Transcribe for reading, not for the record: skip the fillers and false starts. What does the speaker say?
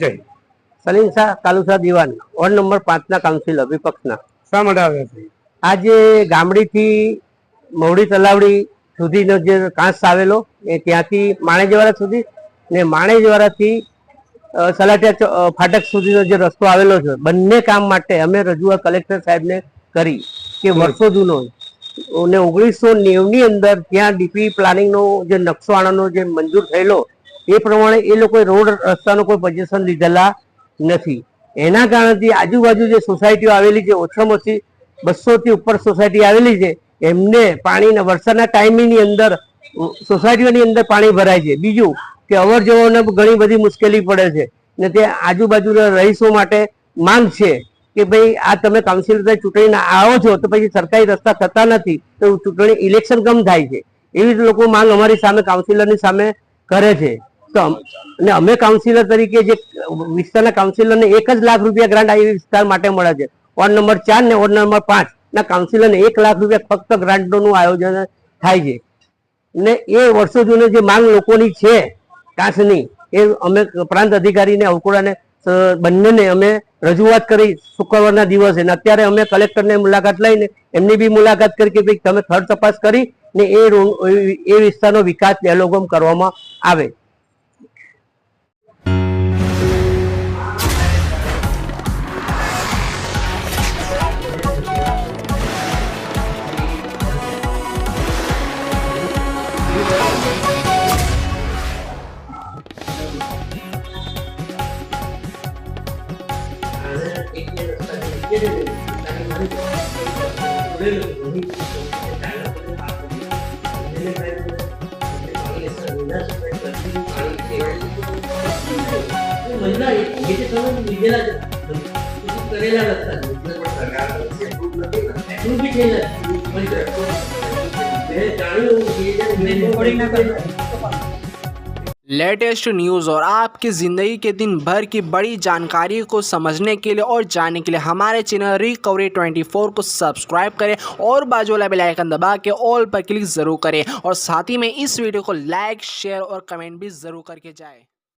જય સલીમ શાહ કાલુસા દીવાન ward number 5 ના councillor વિપક્ષના. શા માટે આવ્યા છે? આજે ગામડીથી મવડી તલાવડી સુધીનો જે કાંસ આવેલો એ ત્યાંથી માણેજવાડા સુધી ને માણેજવાડાથી સલાટિયા ફાટક સુધીનો જે રસ્તો આવેલો છે, બંને કામ માટે અમે રજૂઆત કલેક્ટર સાહેબને કરી કે વર્ષો જૂનો ને 1990 ની અંદર ત્યાં ડીપી પ્લાનિંગનો જે નકશો આણંદનો જે મંજૂર થયેલો એ પ્રમાણે એ લોકોએ રોડ રસ્તાનો કોઈ પોઝિશન લીધેલા નથી. એના કારણથી આજુબાજુ જે સોસાયટીઓ આવેલી છે, ઓછામાં ઓછી 200 થી ઉપર સોસાયટી આવેલી છે, એમને પાણીના વરસાદના ટાઈમની અંદર સોસાયટીઓની અંદર પાણી ભરાય છે. બીજું કે અવર જવરને ઘણી બધી મુશ્કેલી પડે છે ને તે આજુબાજુના રહીશો માટે માંગ છે કે ભાઈ આ તમે કાઉન્સિલર ચૂંટણીને આવો છો તો પછી સરકારી રસ્તા થતા નથી તો ચૂંટણી ઇલેક્શન કમ થાય છે, એવી જ લોકો માંગ અમારી સામે કાઉન્સિલરની સામે કરે છે. તો અને અમે કાઉન્સિલર તરીકે જે વિસ્તારના કાઉન્સિલરને 1 લાખ રૂપિયા ગ્રાન્ટ આ વિસ્તાર માટે મળે છે. વોર્ડ નંબર 4 ને વોર્ડ નંબર 5 ના કાઉન્સિલરને 1 લાખ રૂપિયા ફક્ત ગ્રાન્ટનું આયોજન થાય છે ને એ વર્ષો જૂની જે માંગ લોકોની છે કાંસની, એ અમે પ્રાંત અધિકારીને અવકોડાને બંનેને અમે રજૂઆત કરી શુક્રવારના દિવસે. ને અત્યારે અમે કલેક્ટરને મુલાકાત લઈને એમની બી મુલાકાત કરી કે ભાઈ તમે થર્ડ તપાસ કરી ને એ વિસ્તારનો વિકાસ ડેવલપમેન્ટ કરવામાં આવે. लेटेस्ट न्यूज़ और आपकी ज़िंदगी के दिन भर की बड़ी जानकारी को समझने के लिए और जानने के लिए हमारे चैनल रिकवरी 24 को सब्सक्राइब करें और बाजू वाला बेल आइकन दबा के ऑल पर क्लिक ज़रूर करें और साथ ही में इस वीडियो को लाइक शेयर और कमेंट भी ज़रूर करके जाएं।